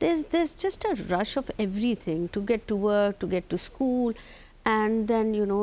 there's just a rush of everything to get to work, to get to school, and then you know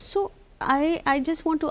so I just want to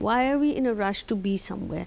Why are we in a rush to be somewhere?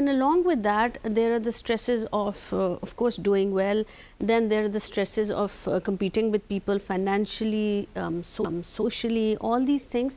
and along with that there are the stresses of course doing well, then there are the stresses of competing with people financially, socially, all these things,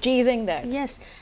chasing that. Yes,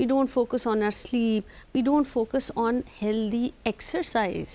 we don't focus on our sleep, we don't focus on healthy exercise.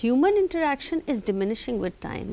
human interaction is diminishing with time.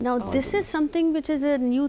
Now this is something which is a new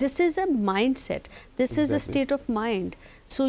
this is a mindset, this is a state of mind. So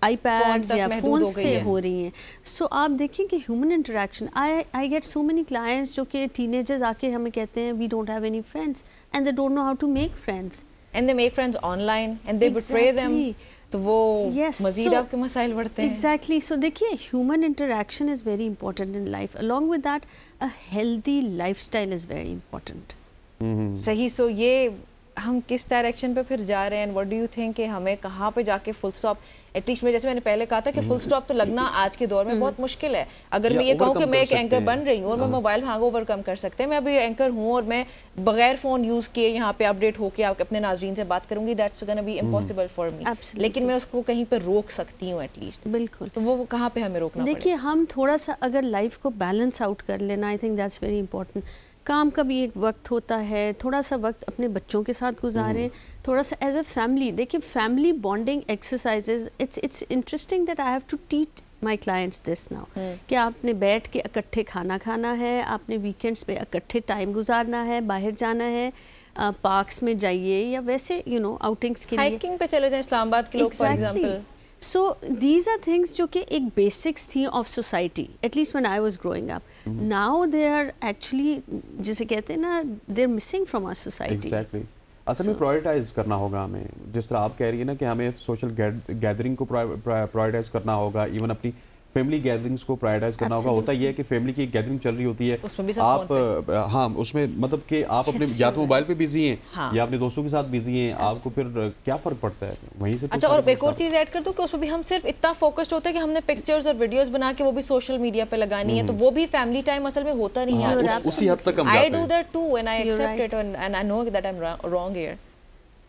iPads یا phone سے ہو رہی ہیں. So آپ دیکھیں کہ human interaction, I get so many clients جو کہ ٹین ایجرز آ کے ہمیں کہتے ہیں we don't have any friends and they don't know how to make friends and they make friends online and they betray them, تو وہ مزید آپ کے مسائل بڑھتے ہیں. ایگزیکٹلی. سو دیکھیے human interaction is very important in life, along with that a healthy lifestyle is very important. صحیح. سو یہ ہم کس ڈائریکشن پہ پھر جا رہے ہیں, وٹ ڈو یو تھنک کہ ہمیں کہاں پہ جا کے فل اسٹاپ, ایٹ لیسٹ جیسے میں نے پہلے کہا تھا کہ فل اسٹاپ تو لگنا آج کے دور میں بہت مشکل ہے. اگر میں یہ کہوں کہ میں ایک اینکر بن رہی ہوں اور میں موبائل ہینگ اوور کم کر سکتے ہیں, میں ابھی اینکر ہوں اور میں بغیر فون یوز کیے یہاں پہ اپڈیٹ ہو کے آپ اپنے ناظرین سے بات کروں گی, that's gonna be impossible for me, لیکن میں اس کو کہیں پہ روک سکتی ہوں ایٹ لیسٹ. بالکل. تو وہ کہاں پہ ہمیں روکنا؟ دیکھیے ہم تھوڑا سا اگر لائف کو بیلنس آؤٹ کر لینا, I think that's very important. کام کا بھی ایک وقت ہوتا ہے, تھوڑا سا وقت اپنے بچوں کے ساتھ گزاریں, تھوڑا سا ایز اے فیملی. دیکھیں family bonding exercises, it's interesting that I have to teach my clients this now کہ آپ نے بیٹھ کے اکٹھے کھانا کھانا ہے, آپ نے ویکینڈس پہ اکٹھے ٹائم گزارنا ہے, باہر جانا ہے, پارکس میں جائیے یا ویسے آؤٹنگس کے لیے ہائکنگ پہ چلے جائیں اسلام آباد کے لوگ for example. So these are things جو کہ ایک بیسکس تھیں of society, at least when I was growing up. Now they are actually جسے کہتے ہیں نا, they are missing from our society. Exactly. اصل میں پرائورٹائز کرنا ہوگا ہمیں, جس طرح آپ کہہ رہی ہیں نا کہ ہمیں سوشل گیدرنگ کو پرائورٹائز کرنا ہوگا, ایون اپنی فیملی گیدرنگس کو پرائورٹائز کرنا ہوگا. ہوتا یہ ہے کہ فیملی کی گیدرنگ چل رہی ہوتی ہے, آپ ہاں اس میں مطلب کہ آپ اپنے یا تو موبائل پہ بزی ہیں یا اپنے دوستوں کے ساتھ بزی ہیں, آپ کو پھر کیا فرق پڑتا ہے وہیں سے. اچھا, اور ایک اور چیز ایڈ کر دوں کہ اس میں بھی ہم صرف اتنا فوکسڈ ہوتے ہیں کہ ہم نے پکچرز اور ویڈیوز بنا کے وہ بھی سوشل میڈیا پہ لگانی ہے, تو وہ بھی فیملی ٹائم اصل میں ہوتا نہیں ہے. اسی حد تک ہم جاتے ہیں. I do that too and I accept it and I know that I'm wrong here.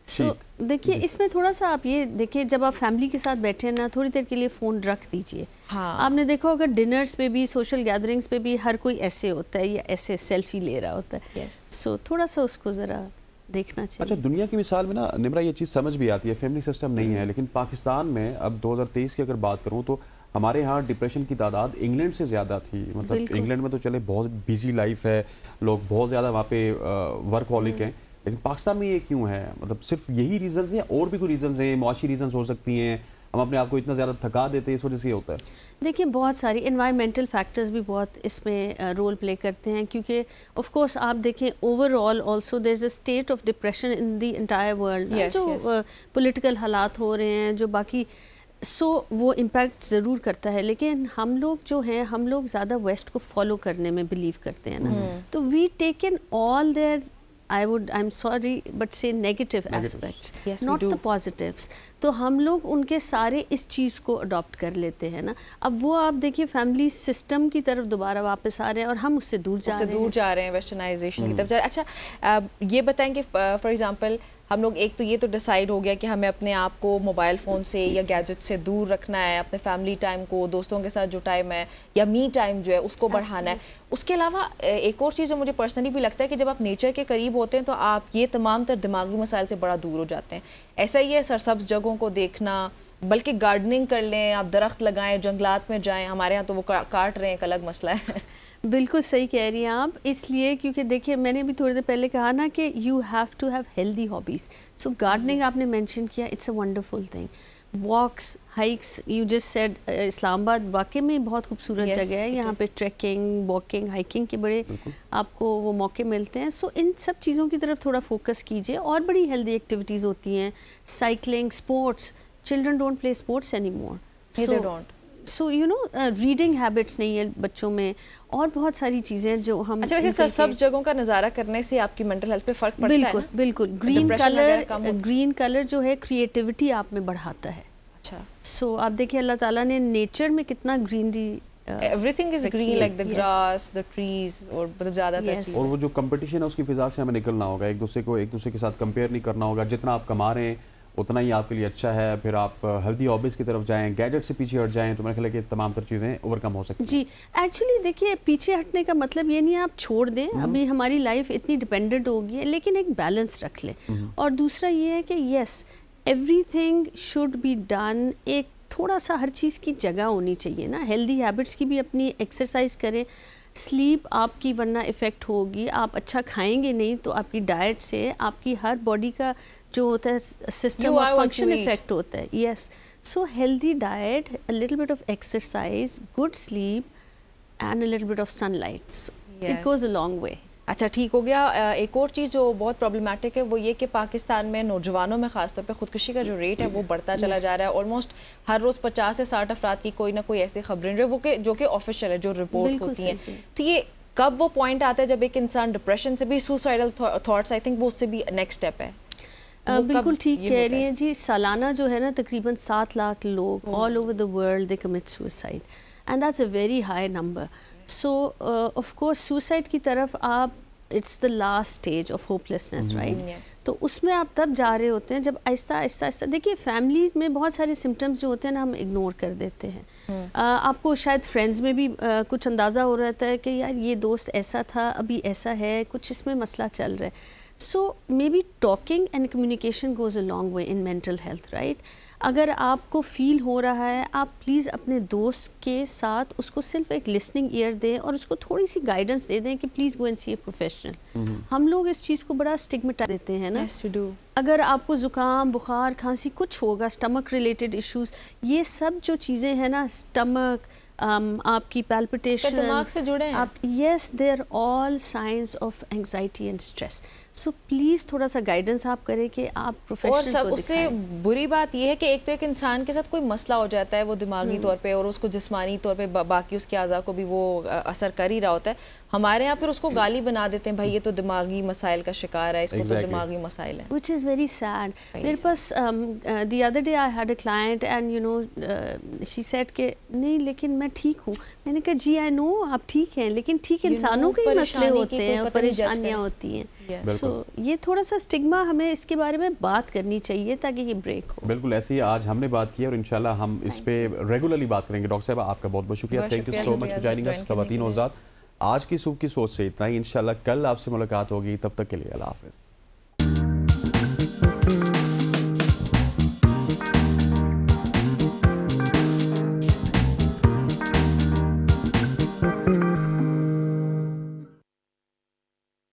سو دیکھیے اس میں تھوڑا سا آپ یہ دیکھیں, جب آپ فیملی کے ساتھ بیٹھے ہیں نا, تھوڑی دیر کے لیے فون رکھ دیجئے. آپ نے دیکھا ہوگا ڈنرز پہ بھی, سوشل گیدرنگز پہ بھی ہر کوئی ایسے ہوتا ہے یا ایسے سیلفی لے رہا ہوتا ہے. سو تھوڑا سا اس کو ذرا دیکھنا چاہیے. اچھا, دنیا کی مثال میں نا نمرا یہ چیز سمجھ بھی آتی ہے, فیملی سسٹم نہیں ہے, لیکن پاکستان میں اب 2023 کی اگر بات کروں تو ہمارے ہاں ڈپریشن کی تعداد انگلینڈ سے زیادہ تھی. مطلب انگلینڈ میں تو چلے بہت بیزی لائف ہے, لوگ بہت زیادہ وہاں پہ ورک ہولک ہیں, لیکن پاکستان میں یہ کیوں ہے؟ مطلب صرف یہی ریزنز ہیں اور بھی کوئی ریزنز ہیں, معاشی ریزنز ہو سکتی ہیں, ہم اپنے آپ کو اتنا زیادہ تھکا دیتے ہیں, اس وجہ سے یہ ہوتا ہے؟ دیکھیں بہت ساری انوائرمنٹل فیکٹرز بھی بہت اس میں رول پلے کرتے ہیں, کیونکہ آف کورس آپ دیکھیں over all also there is a state of depression in the entire world, جو پولیٹیکل حالات ہو رہے ہیں, جو باقی سو وہ امپیکٹ ضرور کرتا ہے. لیکن ہم لوگ جو ہیں, ہم لوگ زیادہ ویسٹ کو فالو کرنے میں بلیو کرتے ہیں نا, تو وی ٹیک ان آل their I'm sorry but say negative aspects, not the positives. تو ہم لوگ ان کے سارے اس چیز کو اڈاپٹ کر لیتے ہیں نا. اب وہ آپ دیکھیے فیملی سسٹم کی طرف دوبارہ واپس آ رہے ہیں اور ہم اس سے دور جا رہے ہیں, ویسٹرنائزیشن کی طرف جا رہے ہیں. اچھا یہ بتائیں کہ فار ایگزامپل ہم لوگ ایک تو یہ تو ڈیسائیڈ ہو گیا کہ ہمیں اپنے آپ کو موبائل فون سے یا گیجٹ سے دور رکھنا ہے, اپنے فیملی ٹائم کو, دوستوں کے ساتھ جو ٹائم ہے یا می ٹائم جو ہے اس کو بڑھانا ہے. اس کے علاوہ ایک اور چیز جو مجھے پرسنلی بھی لگتا ہے کہ جب آپ نیچر کے قریب ہوتے ہیں تو آپ یہ تمام تر دماغی مسائل سے بڑا دور ہو جاتے ہیں. ایسا ہی ہے سرسبز جگہوں کو دیکھنا, بلکہ گارڈننگ کر لیں, آپ درخت لگائیں, جنگلات میں جائیں. ہمارے ہاں تو وہ کاٹ رہے ہیں, ایک الگ مسئلہ ہے. بالکل صحیح کہہ رہی ہیں آپ, اس لیے کیونکہ دیکھیے میں نے بھی تھوڑی دیر پہلے کہا نا کہ you have to have healthy hobbies. So gardening آپ نے مینشن کیا, it's a wonderful thing. Walks, hikes, you just said, Islamabad واقعی میں بہت خوبصورت جگہ ہے, یہاں پہ ٹریکنگ, واکنگ, ہائکنگ کے بڑے آپ کو وہ موقع ملتے ہیں. سو ان سب چیزوں کی طرف تھوڑا فوکس کیجیے. اور بڑی ہیلدی ایکٹیویٹیز ہوتی ہیں, cycling, sports. Children don't play sports any more. So you know reading habits نہیں ہے بچوں میں, اور بہت ساری چیزیں جو ہم. اچھا ویسے سب جگہوں کا نظارہ کرنے سے آپ کی مینٹل ہیلتھ پہ فرق پڑتا ہے؟ بالکل بالکل. گرین کلر جو ہے کریٹیوٹی آپ میں بڑھاتا ہے. اچھا, سو آپ دیکھیں اللہ تعالیٰ نے نیچر میں کتنا greenery, everything is green like the grass, the trees, اور مطلب زیادہ تر. اور وہ جو کمپٹیشن ہے اس کی فضا سے ہمیں نکلنا ہوگا, ایک دوسرے کے ساتھ کمپیئر نہیں کرنا ہوگا. جتنا آپ کما رہے ہیں اتنا ہی آپ کے لیے اچھا ہے. پھر آپ ہیلدی ہابیز کی طرف جائیں, گیجٹ سے پیچھے ہٹ جائیں, تو میرے خیال ہے کہ تمام تر چیزیں اوور کم ہو سکتی ہیں. جی ایکچولی دیکھیے پیچھے ہٹنے کا مطلب یہ نہیں ہے آپ چھوڑ دیں, ابھی ہماری لائف اتنی ڈپینڈنٹ ہوگی ہے, لیکن ایک بیلنس رکھ لیں. اور دوسرا یہ ہے کہ yes everything should be done, ایک تھوڑا سا ہر چیز کی جگہ ہونی چاہیے نا. ہیلدی ہیبٹس کی بھی اپنی ایکسرسائز کریں. سلیپ آپ کی ورنہ افیکٹ ہوگی, آپ اچھا کھائیں گے نہیں تو آپ کی ڈائٹ سے آپ کی ہر باڈی کا جو ہوتا ہے سسٹم اور فنکشن افیکٹ ہوتا ہے. یس, So healthy diet, a little bit of exercise, good sleep and a little bit of sunlight. So it goes a long way. اچھا ٹھیک ہو گیا. ایک اور چیز جو بہت پرابلمٹک ہے وہ یہ کہ پاکستان میں نوجوانوں میں خاص طور پہ خودکشی کا جو ریٹ ہے وہ بڑھتا چلا جا رہا ہے. آلموسٹ ہر روز 50 سے 60 افراد کی کوئی نہ کوئی ایسی خبریں جو کہ آفیشیل ہے, جو رپورٹ ہوتی ہیں. تو یہ کب وہ پوائنٹ آتا ہے جب ایک انسان ڈپریشن سے بھی, سوسائڈل تھاٹس آئی تھنک وہ اس سے بھی نیکسٹ اسٹیپ ہے؟ بالکل ٹھیک کہہ رہی ہیں جی. سالانہ جو ہے نا تقریباً 7 لاکھ لوگ all over the world they commit suicide and that's a very high number. So of course suicide کی طرف آپ, it's the last stage of hopelessness right. تو اس میں آپ تب جا رہے ہوتے ہیں جب آہستہ آہستہ دیکھیے فیملیز میں بہت سارے سمٹمز جو ہوتے ہیں نا ہم اگنور کر دیتے ہیں. آپ کو شاید فرینڈز میں بھی کچھ اندازہ ہو رہتا ہے کہ یار یہ دوست ایسا تھا ابھی ایسا ہے, کچھ اس میں مسئلہ چل رہا ہے. So maybe talking and communication goes a long way in mental health, right? اگر آپ کو فیل ہو رہا ہے آپ پلیز اپنے دوست کے ساتھ اس کو صرف ایک لسننگ ایئر دیں اور اس کو تھوڑی سی گائیڈنس دے دیں کہ please go and see a professional. ہم لوگ اس چیز کو بڑا اسٹگمیٹا دیتے ہیں نا. اگر آپ کو زکام, بخار, کھانسی کچھ ہوگا, اسٹمک ریلیٹڈ ایشوز, یہ سب جو چیزیں ہیں نا, اسٹمک, آپ کی پیلپٹیشن, دماغ سے جڑے ہیں آپ, yes they are all signs of anxiety and stress. So please تھوڑا سا گائیڈنس آپ کریں کہ آپ پروفیشنل کو دکھائیں. اس سے بری بات یہ ہے کہ ایک تو ایک انسان کے ساتھ کوئی مسئلہ ہو جاتا ہے وہ دماغی طور پہ, اور اس کو جسمانی طور پہ باقی اس کے اعضاء کو بھی وہ اثر کر ہی رہا ہوتا ہے. ہمارے یہاں پھر اس کو گالی بنا دیتے ہیں, بھائی یہ تو دماغی مسائل کا شکار ہے, اس کو تو دماغی مسائل ہیں. which is very sad. میرے پاس the other day I had a client and you know she said کہ نہیں لیکن میں ٹھیک ہوں. میں نے کہا جی I know آپ ٹھیک ہیں, لیکن ٹھیک انسانوں کے ہی مسئلے ہوتے ہیں, پریشانیاں ہوتی ہیں. سو یہ تھوڑا سا اسٹگما ہمیں اس کے بارے میں بات کرنی چاہیے تاکہ یہ بریک ہو. بالکل ایسے ہی آج ہم نے بات کی اور انشاءاللہ ہم اس پہ ریگولرلی بات کریں گے. ڈاکٹر صاحبہ آپ کا بہت بہت شکریہ. Thank you so much for joining us. خواتین و حضرات, آج کی صبح کی سوچ سے اتنا ہی. انشاءاللہ کل آپ سے ملاقات ہوگی, تب تک کے لیے اللہ حافظ.